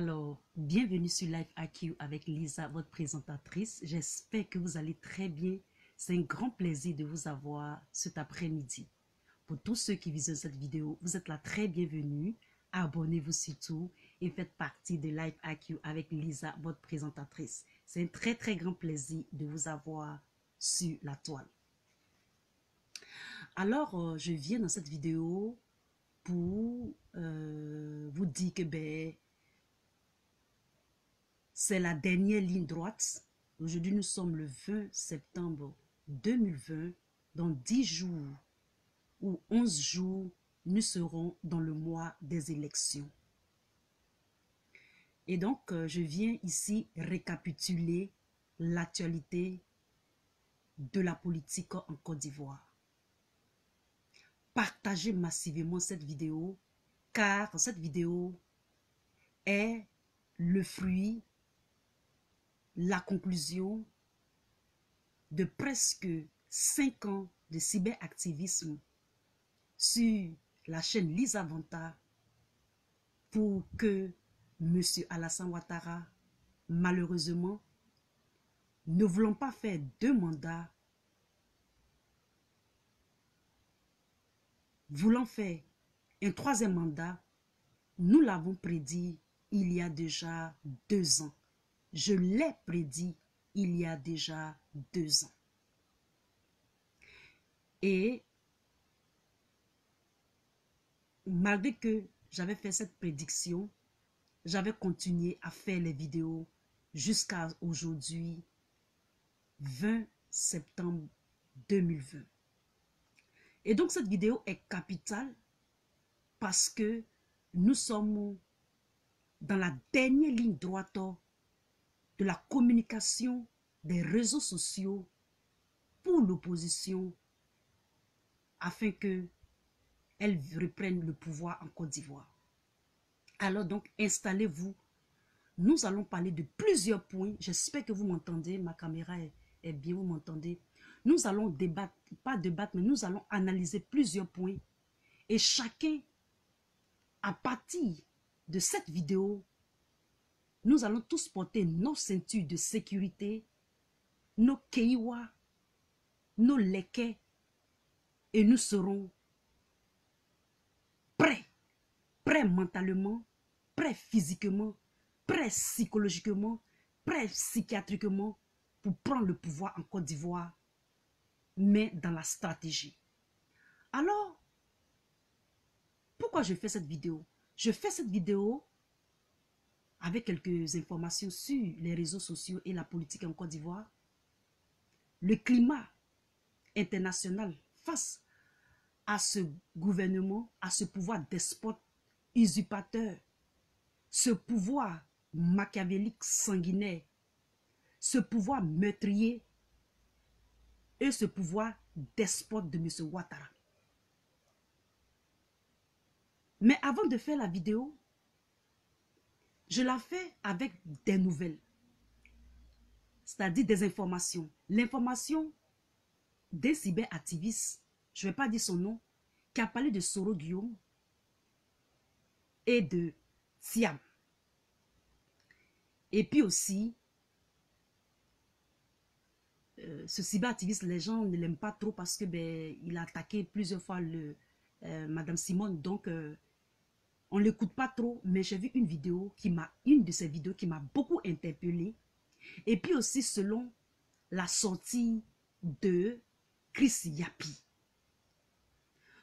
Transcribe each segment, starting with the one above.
Alors, bienvenue sur Life IQ avec Lisa, votre présentatrice. J'espère que vous allez très bien. C'est un grand plaisir de vous avoir cet après-midi. Pour tous ceux qui visionnent cette vidéo, vous êtes la très bienvenue. Abonnez-vous surtout et faites partie de Life IQ avec Lisa, votre présentatrice. C'est un très grand plaisir de vous avoir sur la toile. Alors, je viens dans cette vidéo pour vous dire que c'est la dernière ligne droite. Aujourd'hui, nous sommes le 20 septembre 2020. Dans 10 jours ou 11 jours, nous serons dans le mois des élections. Et donc, je viens ici récapituler l'actualité de la politique en Côte d'Ivoire. Partagez massivement cette vidéo, car cette vidéo est le fruit, la conclusion de presque 5 ans de cyberactivisme sur la chaîne Lisa Vanta pour que M. Alassane Ouattara, malheureusement, ne voulant pas faire 2 mandats, voulant faire un 3e mandat, nous l'avons prédit il y a déjà 2 ans. Je l'ai prédit il y a déjà 2 ans. Et malgré que j'avais fait cette prédiction, j'avais continué à faire les vidéos jusqu'à aujourd'hui, 20 septembre 2020. Et donc cette vidéo est capitale parce que nous sommes dans la dernière ligne droite de la communication des réseaux sociaux pour l'opposition afin qu'elle reprenne le pouvoir en Côte d'Ivoire. Alors donc, installez-vous. Nous allons parler de plusieurs points. J'espère que vous m'entendez. Ma caméra est bien, vous m'entendez. Nous allons débattre, pas débattre, mais nous allons analyser plusieurs points. Et chacun, à partir de cette vidéo, nous allons tous porter nos ceintures de sécurité, nos keiwa, nos leket, et nous serons prêts mentalement, prêts physiquement, prêts psychologiquement, prêts psychiatriquement pour prendre le pouvoir en Côte d'Ivoire, mais dans la stratégie. Alors, pourquoi je fais cette vidéo? Je fais cette vidéo avec quelques informations sur les réseaux sociaux et la politique en Côte d'Ivoire. Le climat international face à ce gouvernement, à ce pouvoir despote, usurpateur, ce pouvoir machiavélique sanguinaire, ce pouvoir meurtrier et ce pouvoir despote de M. Ouattara. Mais avant de faire la vidéo, je la fais avec des nouvelles, c'est-à-dire des informations. L'information des cyberactivistes, je ne vais pas dire son nom, qui a parlé de Soro Guillaume et de Siam. Et puis aussi, ce cyberactiviste, les gens ne l'aiment pas trop parce que il a attaqué plusieurs fois Madame Simone. Donc, on ne l'écoute pas trop, mais j'ai vu une de ces vidéos qui m'a beaucoup interpellée. Et puis aussi, selon la sortie de Chris Yapi.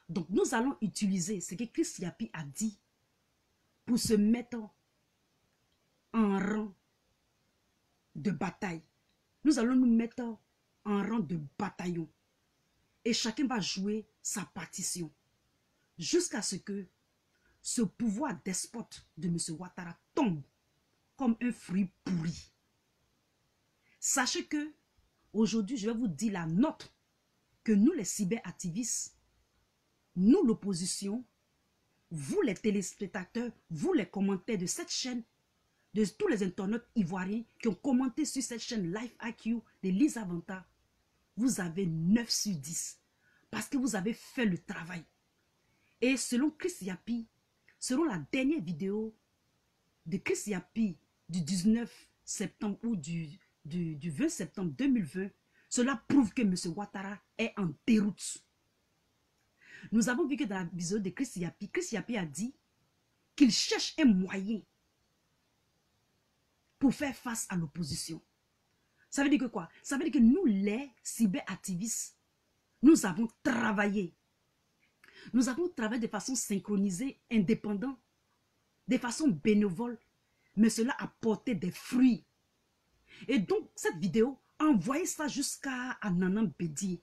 Donc, nous allons utiliser ce que Chris Yapi a dit pour se mettre en rang de bataille. Nous allons nous mettre en rang de bataillon. Et chacun va jouer sa partition. Jusqu'à ce que ce pouvoir despote de M. Ouattara tombe comme un fruit pourri. Sachez que aujourd'hui, je vais vous dire la note que nous, les cyberactivistes, nous, l'opposition, vous, les téléspectateurs, vous, les commentaires de cette chaîne, de tous les internautes ivoiriens qui ont commenté sur cette chaîne Life IQ de Lisa Vanta, vous avez 9 sur 10 parce que vous avez fait le travail. Et selon Chris Yapi, selon la dernière vidéo de Chris Yapi du 19 septembre ou du 20 septembre 2020, cela prouve que M. Ouattara est en déroute. Nous avons vu que dans la vidéo de Chris Yapi a dit qu'il cherche un moyen pour faire face à l'opposition. Ça veut dire que quoi? Ça veut dire que nous, les cyberactivistes, nous avons travaillé. Nous avons travaillé de façon synchronisée, indépendante, de façon bénévole, mais cela a porté des fruits. Et donc, cette vidéo, envoyez ça jusqu'à Nanan Bédié.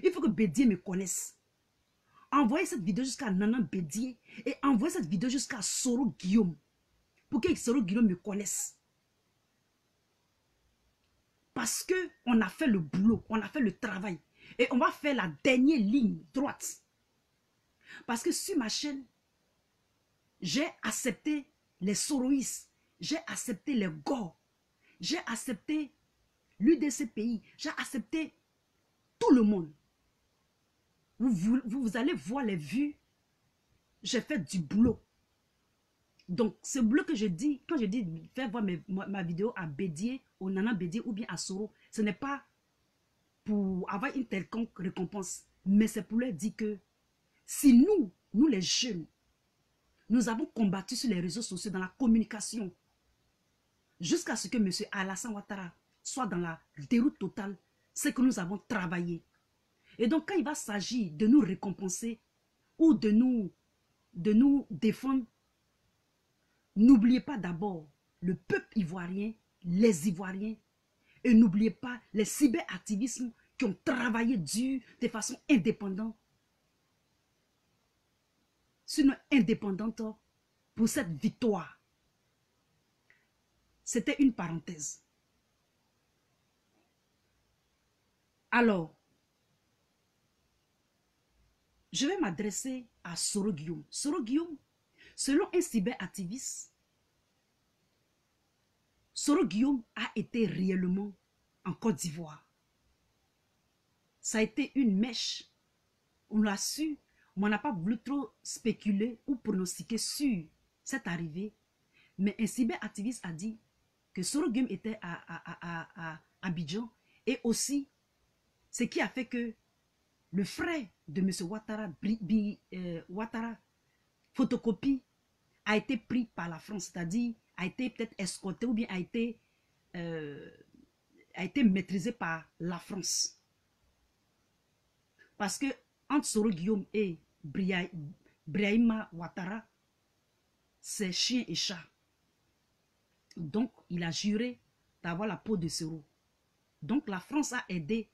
Il faut que Bédié me connaisse. Envoyez cette vidéo jusqu'à Nanan Bédié et envoyez cette vidéo jusqu'à Soro Guillaume pour que Soro Guillaume me connaisse. Parce qu'on a fait le boulot, on a fait le travail. Et on va faire la dernière ligne droite. Parce que sur ma chaîne, j'ai accepté les Soroïs, j'ai accepté les Gore, j'ai accepté l'UDCPI, j'ai accepté tout le monde. Vous allez voir les vues, j'ai fait du boulot. Donc, ce boulot que je dis, quand je dis faire voir ma vidéo à Bédié, au Nana Bédié ou bien à Soro, ce n'est pas pour avoir une quelconque récompense, mais c'est pour leur dire que si nous les jeunes, nous avons combattu sur les réseaux sociaux, dans la communication, jusqu'à ce que M. Alassane Ouattara soit dans la déroute totale, c'est que nous avons travaillé. Et donc, quand il va s'agir de nous récompenser ou de nous défendre, n'oubliez pas d'abord le peuple ivoirien, les Ivoiriens, et n'oubliez pas les cyberactivismes qui ont travaillé dur de façon indépendante, sinon indépendante, pour cette victoire. C'était une parenthèse. Alors, je vais m'adresser à Soro Guillaume. Soro Guillaume, selon un cyberactiviste, Soro Guillaume a été réellement en Côte d'Ivoire. Ça a été une mèche. On l'a su, mais on n'a pas voulu trop spéculer ou pronostiquer sur cette arrivée. Mais un cyberactiviste a dit que Soro Guillaume était à Abidjan. Et aussi, ce qui a fait que le frère de M. Ouattara, Ouattara, photocopie, a été pris par la France, c'est-à-dire a été peut-être escorté ou bien a été maîtrisé par la France. Parce que entre Soro Guillaume et Brahima Ouattara, c'est chien et chat. Donc, il a juré d'avoir la peau de Soro. Donc, la France a aidé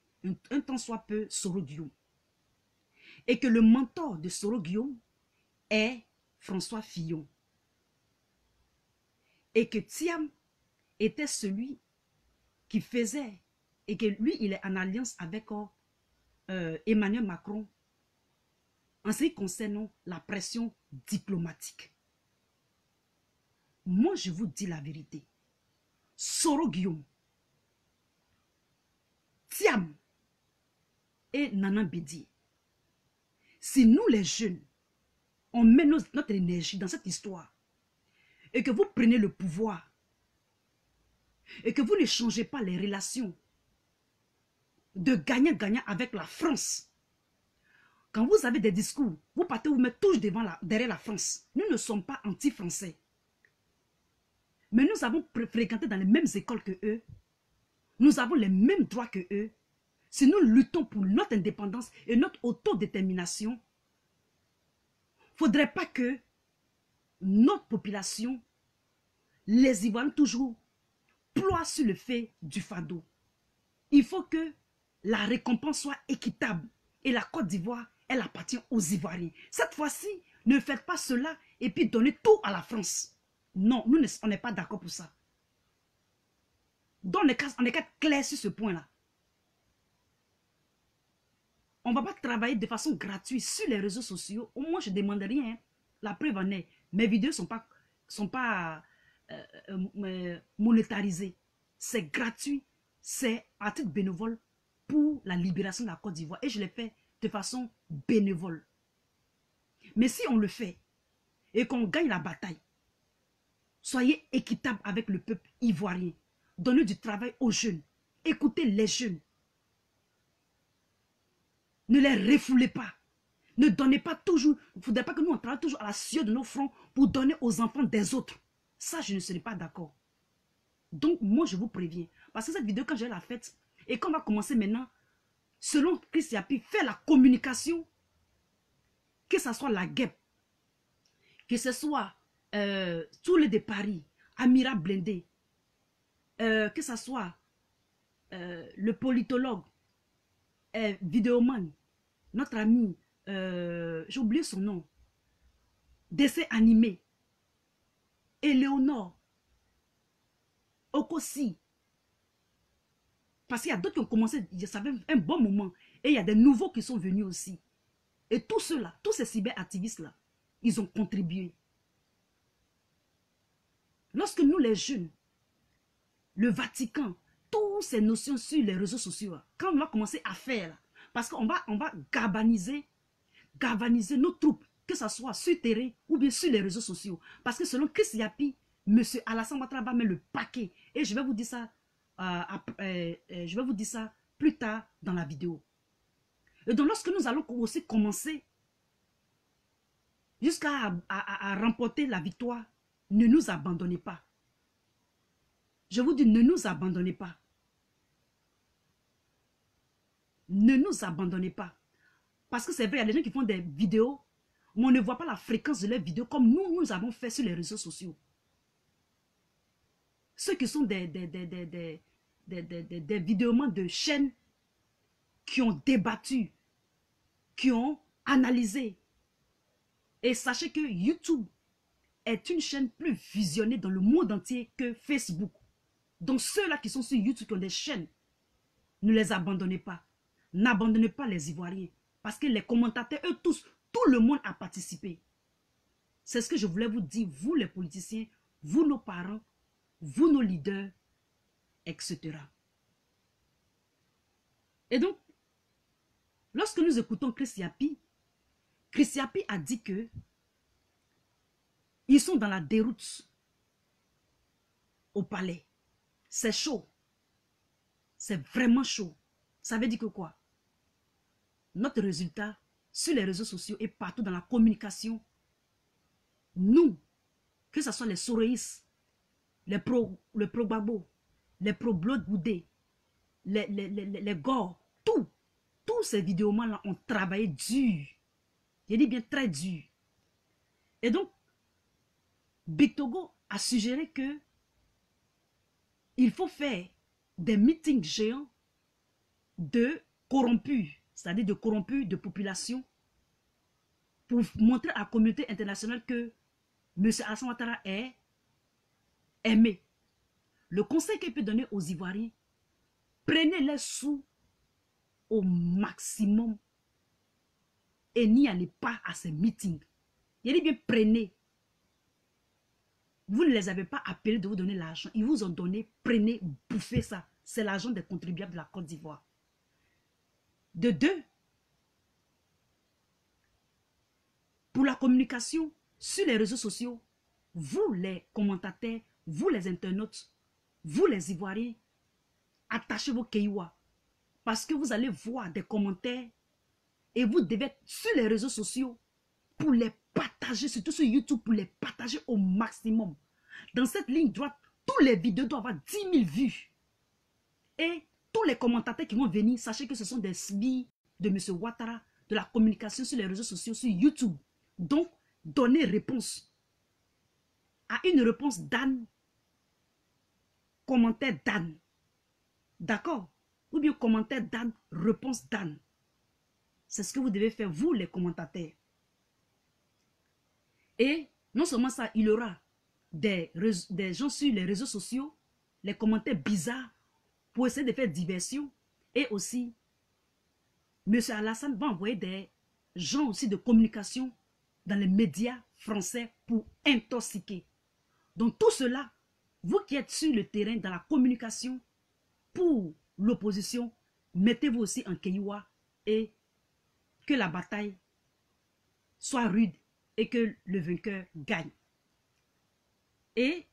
un tant soit peu Soro Guillaume. Et que le mentor de Soro Guillaume est François Fillon. Et que Thiam était celui qui faisait, et que lui, il est en alliance avec Emmanuel Macron en ce qui concerne la pression diplomatique. Moi, je vous dis la vérité. Soro Guillaume, Thiam et Nanan Bédié, si nous les jeunes, on met notre énergie dans cette histoire et que vous prenez le pouvoir et que vous ne changez pas les relations de gagnant-gagnant avec la France, quand vous avez des discours, vous partez vous mettre tous derrière la France. Nous ne sommes pas anti-français. Mais nous avons fréquenté dans les mêmes écoles que eux. Nous avons les mêmes droits que eux. Si nous luttons pour notre indépendance et notre autodétermination, il ne faudrait pas que notre population, les Ivoiriens toujours, ploient sur le fait du fardeau. Il faut que la récompense soit équitable. Et la Côte d'Ivoire, elle appartient aux Ivoiriens. Cette fois-ci, ne faites pas cela et puis donnez tout à la France. Non, nous, on n'est pas d'accord pour ça. Donc, on est clair sur ce point-là. On ne va pas travailler de façon gratuite sur les réseaux sociaux. Au moins, je ne demande rien. Hein. La preuve en est. Mes vidéos ne sont pas monétarisées. C'est gratuit. C'est à titre bénévole pour la libération de la Côte d'Ivoire. Et je l'ai fait de façon bénévole. Mais si on le fait et qu'on gagne la bataille, Soyez équitable avec le peuple ivoirien. Donnez du travail aux jeunes. Écoutez les jeunes. Ne les refoulez pas. Ne donnez pas toujours. Il ne faudrait pas que nous on travaille toujours à la sueur de nos fronts pour donner aux enfants des autres. Ça, je ne serai pas d'accord. Donc, moi, je vous préviens. Parce que cette vidéo, quand j'ai la faite, et qu'on va commencer maintenant, selon Chris Yapi, faire la communication, que ce soit la guêpe, que ce soit tous les de Paris, Amira Blindé, que ce soit le politologue, vidéoman, notre ami, j'ai oublié son nom, dessin animé, Éléonore, Okosi. Parce qu'il y a d'autres qui ont commencé, ça fait un bon moment. Et il y a des nouveaux qui sont venus aussi. Et tous ceux-là, tous ces cyberactivistes-là, ils ont contribué. Lorsque nous, les jeunes, le Vatican, toutes ces notions sur les réseaux sociaux, quand on va commencer à faire, parce qu'on va galvaniser nos troupes, que ce soit sur terrain ou bien sur les réseaux sociaux. Parce que selon Chris Yapi, M. Alassane Ouattara va mettre le paquet. Et je vais vous dire ça, plus tard dans la vidéo. Et donc lorsque nous allons aussi commencer jusqu'à remporter la victoire, ne nous abandonnez pas. Je vous dis, ne nous abandonnez pas. Ne nous abandonnez pas. Parce que c'est vrai, il y a des gens qui font des vidéos, mais on ne voit pas la fréquence de leurs vidéos comme nous avons fait sur les réseaux sociaux. Ceux qui sont des vidéomans de chaînes qui ont débattu, qui ont analysé. Et sachez que YouTube est une chaîne plus visionnée dans le monde entier que Facebook. Donc ceux-là qui sont sur YouTube, qui ont des chaînes, ne les abandonnez pas. N'abandonnez pas les Ivoiriens. Parce que les commentateurs, eux tous, tout le monde a participé. C'est ce que je voulais vous dire, vous les politiciens, vous nos parents, vous nos leaders, etc. Et donc, lorsque nous écoutons Chris Yapi a dit que ils sont dans la déroute au palais. C'est chaud. C'est vraiment chaud. Ça veut dire que quoi? Notre résultat sur les réseaux sociaux et partout dans la communication, nous, que ce soit les Soroïs, les pro-Gbagbo, les pro-Blood-Boudé, les Gore, tous ces vidéomans-là ont travaillé dur. Je dis bien très dur. Et donc, Big Togo a suggéré que il faut faire des meetings géants de corrompus, c'est-à-dire de corrompus de population, pour montrer à la communauté internationale que M. Alassane Ouattara est aimé. Le conseil qu'il peut donner aux Ivoiriens, prenez les sous au maximum et n'y allez pas à ces meetings. Il dit bien prenez. Vous ne les avez pas appelés de vous donner l'argent. Ils vous ont donné, prenez, bouffez ça. C'est l'argent des contribuables de la Côte d'Ivoire. De deux, pour la communication sur les réseaux sociaux, vous les commentateurs, vous les internautes, vous les Ivoiriens, attachez vos Keiwa. Parce que vous allez voir des commentaires et vous devez être sur les réseaux sociaux pour les partager, surtout sur YouTube, pour les partager au maximum. Dans cette ligne droite, tous les vidéos doivent avoir 10 000 vues. Et tous les commentateurs qui vont venir, sachez que ce sont des SBI de M. Ouattara, de la communication sur les réseaux sociaux, sur YouTube. Donc, donnez réponse à une réponse d'Anne, commentaire d'Anne. D'accord? Ou bien commentaire d'Anne, réponse d'Anne. C'est ce que vous devez faire, vous les commentateurs. Et non seulement ça, il y aura des gens sur les réseaux sociaux, les commentaires bizarres, pour essayer de faire diversion. Et aussi, M. Alassane va envoyer des gens aussi de communication dans les médias français pour intoxiquer. Donc tout cela, vous qui êtes sur le terrain dans la communication pour l'opposition, mettez-vous aussi en Keiwa et que la bataille soit rude et que le vainqueur gagne. Et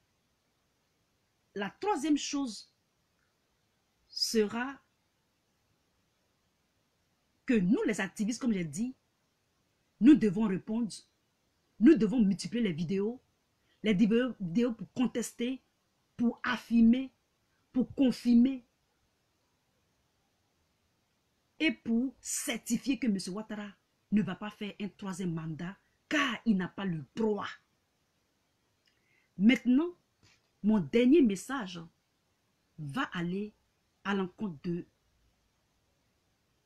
la troisième chose sera que nous, les activistes, comme j'ai dit, nous devons répondre, nous devons multiplier les vidéos pour contester, pour affirmer, pour confirmer et pour certifier que M. Ouattara ne va pas faire un troisième mandat car il n'a pas le droit. Maintenant, mon dernier message va aller à l'encontre de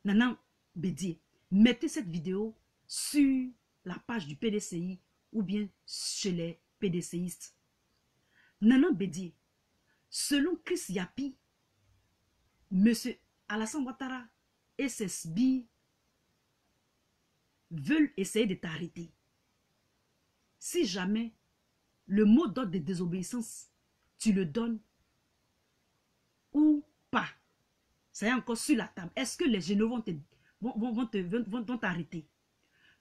Nana Bédié. Mettez cette vidéo sur la page du PDCI ou bien chez les PDCistes. Nana Bédié, selon Chris Yapi, M. Alassane Ouattara et ses sbires veulent essayer de t'arrêter. Si jamais le mot d'ordre de désobéissance, tu le donnes ou pas, ça est encore sur la table. Est-ce que les généraux vont t'arrêter?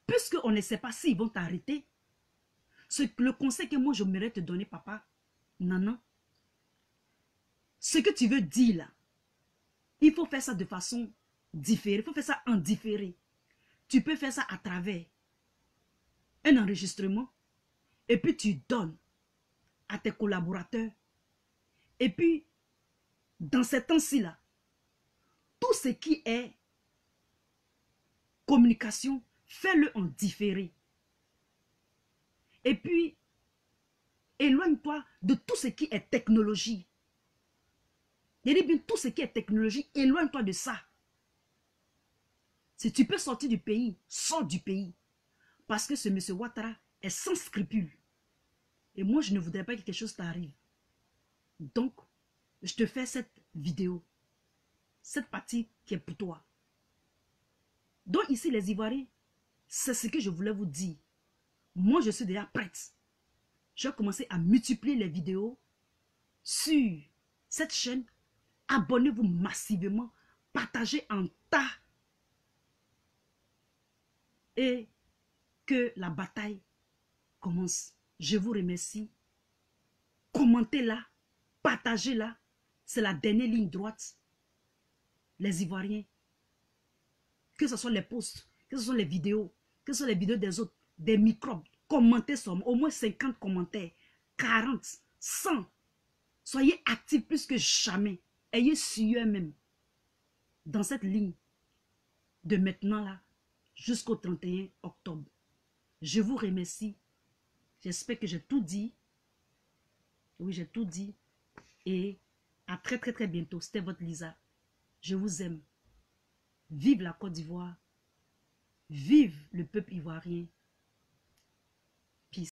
Puisqu'on ne sait pas s'ils vont t'arrêter, le conseil que moi j'aimerais te donner, papa, Nana, ce que tu veux dire là, il faut faire ça de façon différée, il faut faire ça en différé. Tu peux faire ça à travers un enregistrement et puis tu donnes à tes collaborateurs. Et puis, dans ces temps-ci là, tout ce qui est communication, fais-le en différé. Et puis, éloigne-toi de tout ce qui est technologie. Je dis bien tout ce qui est technologie, éloigne-toi de ça. Si tu peux sortir du pays, sors du pays. Parce que ce M. Ouattara est sans scrupules. Et moi, je ne voudrais pas que quelque chose t'arrive. Donc, je te fais cette vidéo. Cette partie qui est pour toi. Donc ici, les Ivoiriens, c'est ce que je voulais vous dire. Moi, je suis déjà prête. Je vais commencer à multiplier les vidéos sur cette chaîne. Abonnez-vous massivement. Partagez en tas. Et que la bataille commence. Je vous remercie. Commentez-la. Partagez-la. C'est la dernière ligne droite. Les Ivoiriens. Que ce soit les posts, que ce soit les vidéos, que ce soit les vidéos des autres, des microbes. Commentez sur au moins 50 commentaires. 40, 100. Soyez actifs plus que jamais. Ayez sueur même. Dans cette ligne de maintenant là, jusqu'au 31 octobre. Je vous remercie. J'espère que j'ai tout dit. Oui, j'ai tout dit. Et à très très très bientôt. C'était votre Lisa. Je vous aime. Vive la Côte d'Ivoire. Vive le peuple ivoirien.